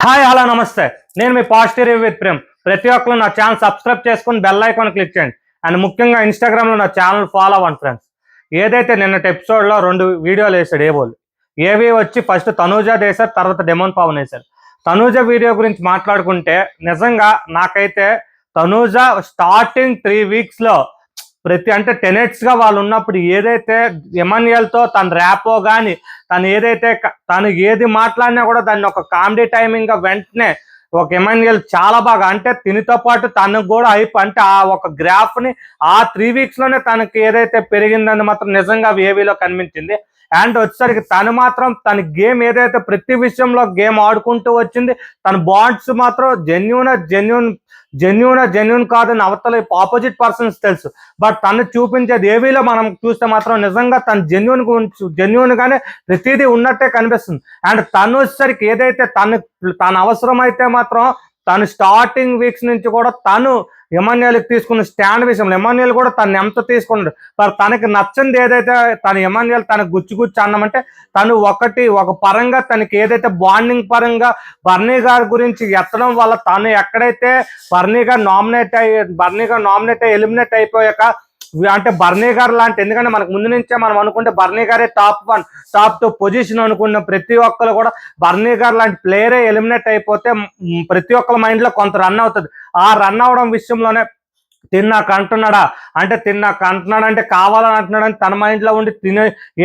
Hi hello నమస్తే. నేను మీ positive review with Prem. ప్రతి ఒక్కరు నా ఛానల్ సబ్స్క్రైబ్ చేసుకుని బెల్ ఐకాన్ క్లిక్ చేయండి. అండ్ ముఖ్యంగా ఇన్స్టాగ్రామ్లో నా ఛానల్ ఫాలో అవ్వండి ఫ్రెండ్స్. ఏదైతే నిన్నటి ఎపిసోడ్లో 2 వీడియోలు వేసాడు ఏవోలు. ఏవి వచ్చి ఫస్ట్ తనూజ వేశారు, తర్వాత డెమోన్ పవన్ వేశారు. తనూజ వీడియో గురించి మాట్లాడుకుంటే నిజంగా నాకైతే తనూజ స్టార్టింగ్ 3 వీక్స్లో అంటే 10 గా వాళ్ళు ఉన్నప్పుడు ఏదైతే ఎమాన్యుయల్తో తన ర్యాపో కానీ తను ఏదైతే తను ఏది మాట్లాడినా కూడా దాన్ని ఒక కామెడీ టైమింగ్ గా వెంటనే ఒక ఎమాన్యుయల్ చాలా బాగా అంటే తినితో పాటు తనకు కూడా అంటే ఆ ఒక గ్రాఫ్ ని ఆ 3 వీక్స్ లోనే తనకి ఏదైతే పెరిగిందని మాత్రం నిజంగా ఏవీలో కనిపించింది. అండ్ వచ్చేసరికి తను మాత్రం తన గేమ్ ఏదైతే ప్రతి విషయంలో గేమ్ ఆడుకుంటూ వచ్చింది. తన బాండ్స్ మాత్రం జెన్యూన్ కాదని అవతల ఆపోజిట్ పర్సన్స్ తెలుసు. బట్ తను చూపించేది ఏవీలో మనం చూస్తే మాత్రం నిజంగా తను జెన్యూన్ గానే ప్రతిదీ ఉన్నట్టే కనిపిస్తుంది. అండ్ తను వచ్చేసరికి ఏదైతే తన అవసరం అయితే మాత్రం తను స్టార్టింగ్ వీక్స్ నుంచి కూడా తను ఎమాన్యుయల్కి తీసుకున్న స్టాండ్ విషయంలో ఎమాన్యుయల్ కూడా తను ఎంత తీసుకున్నాడు. మరి తనకి నచ్చింది ఏదైతే తను ఎమాన్యుయల్ తనకు గుచ్చి అన్నామంటే తను ఒక పరంగా తనకి ఏదైతే బాండింగ్ పరంగా బర్నీ గారి గురించి ఎత్తడం వల్ల తను ఎక్కడైతే బర్నీగా నామినేట్ అయ్యి ఎలిమినేట్ అయిపోయాక అంటే బర్నీ గారు లాంటి, ఎందుకంటే మనకు ముందు నుంచే మనం అనుకుంటే బర్నీ గారే టాప్ 1 టాప్ 2 పొజిషన్ అనుకున్న ప్రతి ఒక్కరు కూడా బర్నీ గారు లాంటి ప్లేయరే ఎలిమినేట్ అయిపోతే ప్రతి ఒక్కరి మైండ్ లో కొంత రన్ అవుతుంది. ఆ రన్ అవడం విషయంలోనే తిన్నాక అంటున్నాడా అంటే కావాలని అంటున్నాడని తన మైండ్ లో ఉండి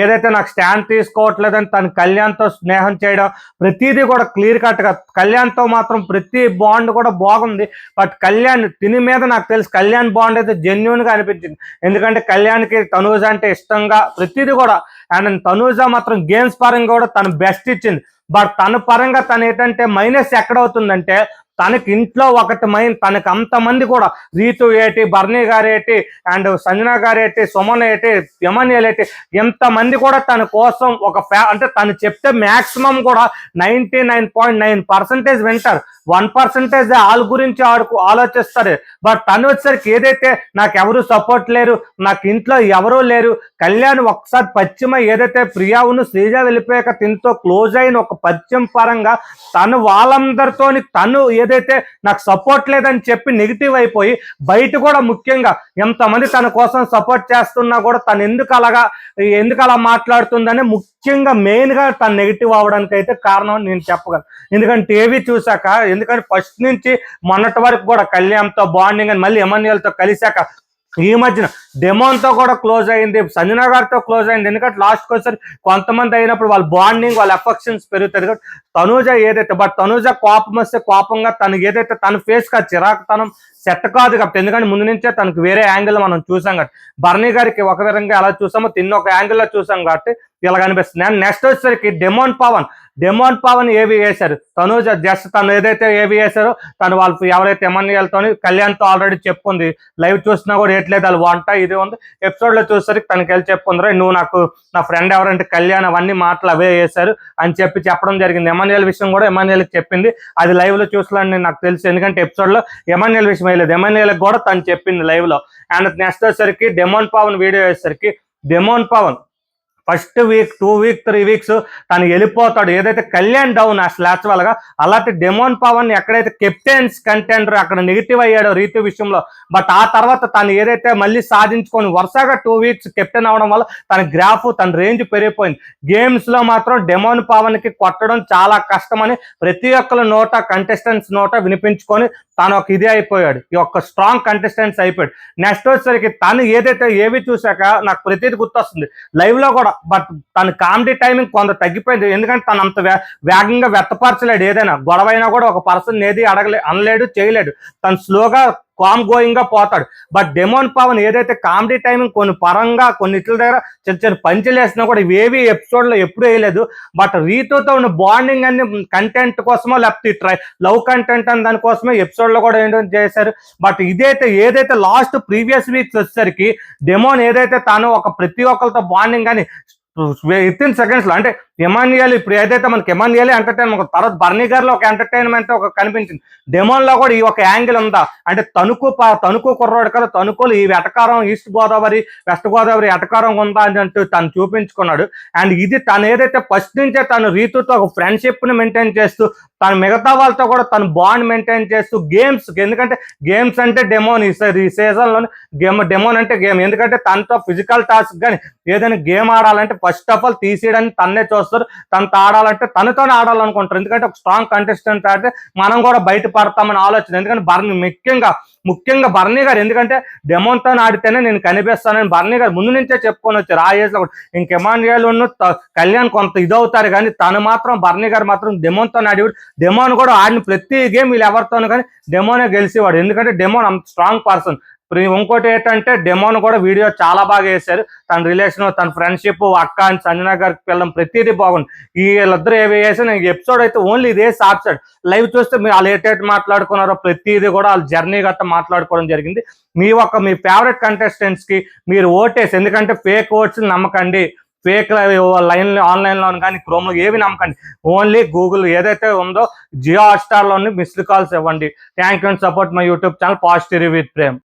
ఏదైతే నాకు స్టాండ్ తీసుకోవట్లేదని తను కళ్యాణ్తో స్నేహం చేయడం ప్రతిదీ కూడా క్లియర్ కట్ గా కళ్యాణ్తో మాత్రం ప్రతి బాండ్ కూడా బాగుంది. బట్ కళ్యాణ్ మీద నాకు తెలుసు కళ్యాణ్ బాండ్ అయితే జెన్యూన్ గా అనిపించింది. ఎందుకంటే కళ్యాణ్కి తనూజ అంటే ఇష్టంగా ప్రతిదీ కూడా. అండ్ తనూజ మాత్రం గేమ్స్ పరంగా కూడా తను బెస్ట్ ఇచ్చింది. బట్ తన పరంగా తను ఏంటంటే మైనస్ ఎక్కడవుతుందంటే తనకి ఇంట్లో తనకి అంతమంది కూడా రీతు ఏటి, బర్నీ గారేటి, అండ్ సంజన గారేటి, సుమన్ ఏటి, ఎమాన్యుయల్ ఏటి, ఎంతమంది కూడా తన కోసం అంటే తను చెప్తే మాక్సిమం కూడా 99.9% వింటారు. 1% వాళ్ళ గురించి ఆలోచిస్తారు. బట్ తను వచ్చేసరికి ఏదైతే నాకు ఎవరు సపోర్ట్ లేరు, నాకు ఇంట్లో ఎవరూ లేరు, కళ్యాణ్ ఒకసారి పశ్చిమ ఏదైతే ప్రియావును శ్రీజ వెళ్ళిపోయాక తినతో క్లోజ్ అయిన ఒక పశ్చిమ పరంగా తను వాళ్ళందరితో తను ఏదైతే నాకు సపోర్ట్ లేదని చెప్పి నెగిటివ్ అయిపోయి బయట కూడా ముఖ్యంగా ఎంతమంది తన కోసం సపోర్ట్ చేస్తున్నా కూడా తను ఎందుకు అలా మాట్లాడుతుందని ముఖ్యంగా మెయిన్ గా తను నెగిటివ్ అవడానికి అయితే కారణం నేను చెప్పగలను. ఎందుకంటే టీవీ చూసాక, ఎందుకంటే ఫస్ట్ నుంచి మొన్నటి వరకు కూడా కళ్యాణ్తో బాండింగ్ అని మళ్ళీ ఎమాన్యుయల్తో కలిశాక ఈ మధ్యన డెమోన్తో కూడా క్లోజ్ అయింది, సంజన గారితో క్లోజ్ అయింది. ఎందుకంటే లాస్ట్కి వచ్చేసరి కొంతమంది అయినప్పుడు వాళ్ళ బాండింగ్ వాళ్ళ ఎఫెక్షన్స్ పెరుగుతుంది. తనూజ ఏదైతే తనూజ కోపం వస్తే కోపంగా తనకి ఏదైతే తన ఫేస్ కా చిరాకుతనం సెట్ కాదు కాబట్టి, ఎందుకంటే ముందు నుంచే తనకు వేరే యాంగిల్ మనం చూసాం కాబట్టి బర్నీ గారికి ఒక విధంగా ఎలా చూసామో తిన్న ఒక యాంగిల్లో చూసాం కాబట్టి ఇలా కనిపిస్తుంది. అండ్ నెక్స్ట్ వచ్చేసరికి డెమోన్ పవన్ ఏవి వేశారు. తనూజ జస్ట్ తను ఏదైతే ఏవి వేశారో తను వాళ్ళు ఎవరైతే ఎమాన్యుయల్తో కళ్యాణ్తో ఆల్రెడీ చెప్పుంది. లైవ్ చూసినా కూడా ఏట్లేదు వాళ్ళు వంట ఇది ఉంది. ఎపిసోడ్ లో చూసేసరికి తనకి వెళ్ళి చెప్పుందిరా నువ్వు నాకు నా ఫ్రెండ్ ఎవరంటే కళ్యాణ్ అవన్నీ మాటలు అవే వేశారు అని చెప్పడం జరిగింది. ఎమాన్యుయల్ విషయం కూడా ఎమాన్యుయల్కి చెప్పింది. అది లైవ్ లో చూసాలని నాకు తెలుసు, ఎందుకంటే ఎపిసోడ్ లో ఎమాన్యుయల్ విషయం వేయలేదు, ఎమాన్యుయల్కి కూడా తను చెప్పింది లైవ్ లో. అండ్ నెక్స్ట్ వచ్చేసరికి డెమోన్ పవన్ వీడియో వేసేసరికి demon Pavan first week 2 week 3 weeks తను వెళ్ళిపోతాడు. ఏదైతే కళ్యాణ్ డౌన్ అసలు యాక్చువల్ గా అలాంటి డెమోన్ పవన్ ఎక్కడైతే కెప్టెన్స్ కంటెండర్ అక్కడ నెగిటివ్ అయ్యాడో రీతు విషయంలో, బట్ ఆ తర్వాత తను ఏదైతే మళ్ళీ సాధించుకొని వరుసగా 2 వీక్స్ కెప్టెన్ అవడం వల్ల తన గ్రాఫ్ తన రేంజ్ పెరిగిపోయింది. గేమ్స్ లో మాత్రం డెమోన్ పవన్ కి కొట్టడం చాలా కష్టమని ప్రతి ఒక్కరి నోట కంటెస్టెంట్స్ నోట వినిపించుకొని తను ఒక ఇది అయిపోయాడు, ఈ ఒక్క స్ట్రాంగ్ కంటెస్టెంట్స్ అయిపోయాడు. నెక్స్ట్ వచ్చేసరికి తను ఏదైతే ఏవి చూసాక నాకు ప్రతిదీ గుర్తొస్తుంది లైవ్ లో కూడా. బట్ తన కామెడీ టైమింగ్ కొంత తగ్గిపోయింది, ఎందుకంటే తను అంత వేగంగా వ్యక్తపరచలేడు. ఏదైనా గొడవైనా కూడా ఒక పర్సన్ ఏది అనలేడు చేయలేడు, తను స్లోగా కామ్ గోయింగ్ గా పోతాడు. బట్ డెమోన్ పవన్ ఏదైతే కామెడీ టైమింగ్ కొన్ని ఇట్ల దగ్గర చిన్న పంచులు వేసినా కూడా ఇవేవి ఎపిసోడ్ లో ఎప్పుడు వేయలేదు. బట్ రీతుతో ఉన్న బాండింగ్ అన్ని కంటెంట్ కోసమో లేకపోతే లవ్ కంటెంట్ అని దానికోసమే ఎపిసోడ్ లో కూడా ఏంటో చేశారు. బట్ ఏదైతే లాస్ట్ ప్రీవియస్ వీక్స్ వచ్చేసరికి డెమోన్ ఏదైతే తాను ప్రతి ఒక్కరితో బాండింగ్ అని విత్ ఇన్ సెకండ్స్ లో. అంటే ఎమాన్యుయల్ ఇప్పుడు ఏదైతే మనకి ఎమాన్యుయల్ ఎంటర్టైన్మెంట్, తర్వాత బర్నీ గారిలో ఒక ఎంటర్టైన్మెంట్ ఒక కనిపించింది. డెమోన్ లో కూడా ఈ ఒక యాంగిల్ ఉందా అంటే తణుకు కుర్రోడు కదా, తణుకులు ఈ వెటకారం, ఈస్ట్ గోదావరి వెస్ట్ గోదావరి ఎటకారం ఉందా అని అంటూ తను చూపించుకున్నాడు. అండ్ ఇది తను ఏదైతే ఫస్ట్ నుంచే తను రీతుతో ఒక ఫ్రెండ్షిప్ ని మెయింటైన్ చేస్తూ, తను మిగతా వాళ్ళతో కూడా తను బాండ్ మెయింటైన్ చేస్తూ గేమ్స్, ఎందుకంటే గేమ్స్ అంటే డెమోన్ ఈ సీజన్ లోని డెమోన్ అంటే గేమ్. ఎందుకంటే తనతో ఫిజికల్ టాస్క్ కానీ ఏదైనా గేమ్ ఆడాలంటే ఫస్ట్ ఆఫ్ ఆల్ తీసేయడానికి తన్నే చూస్తారు, తనతో ఆడాలంటే తనతోనే ఆడాలనుకుంటారు. ఎందుకంటే ఒక స్ట్రాంగ్ కంటెస్టెంట్ ఆడితే మనం కూడా బయట పడతామని ఆలోచన. ఎందుకంటే ముఖ్యంగా బర్నీ గారు, ఎందుకంటే డెమోన్తో ఆడితేనే నేను కనిపిస్తానని బర్నీ గారు ముందు నుంచే చెప్పుకొని వచ్చారు. ఆ ఏజ్ లో కూడా ఇంక ఎమాన్యుయల్ కళ్యాణ్ కొంత ఇదవుతారు, కానీ తను మాత్రం బర్నీ గారు మాత్రం డెమోన్తో ఆడి, డెమోన్ కూడా ఆడిన ప్రతి గేమ్ వీళ్ళు ఎవరితోనూ కానీ డెమోనే గెలిచేవాడు. ఎందుకంటే డెమోన్ అంత స్ట్రాంగ్ పర్సన్. ఇంకోటి ఏంటంటే డెమోన్ కూడా వీడియో చాలా బాగా వేశారు. తన రిలేషన్, తన ఫ్రెండ్షిప్, అక్క అని సంజన గారికి పిల్లలు ప్రతిదీ బాగుంది. వీళ్ళిద్దరు ఏవి వేసిన ఎపిసోడ్ అయితే ఓన్లీ ఇదే షార్ట్ సైడ్ లైవ్ చూస్తే మీరు వాళ్ళు ఏటేటి మాట్లాడుకున్నారో ప్రతిదీ కూడా వాళ్ళ జర్నీ గట్రా మాట్లాడుకోవడం జరిగింది. మీ ఫేవరెట్ కంటెస్టెంట్స్ కి మీరు ఓటేసి, ఎందుకంటే ఫేక్ ఓట్స్ నమ్మకండి, ఫేక్ ఆన్లైన్లో కానీ క్రోమ్లో ఏవి నమ్మకండి. ఓన్లీ గూగుల్ ఏదైతే ఉందో జియో హాట్‌స్టార్‌లోని మిస్డ్ కాల్స్ ఇవ్వండి. Thank you and support my YouTube channel positive with Prem.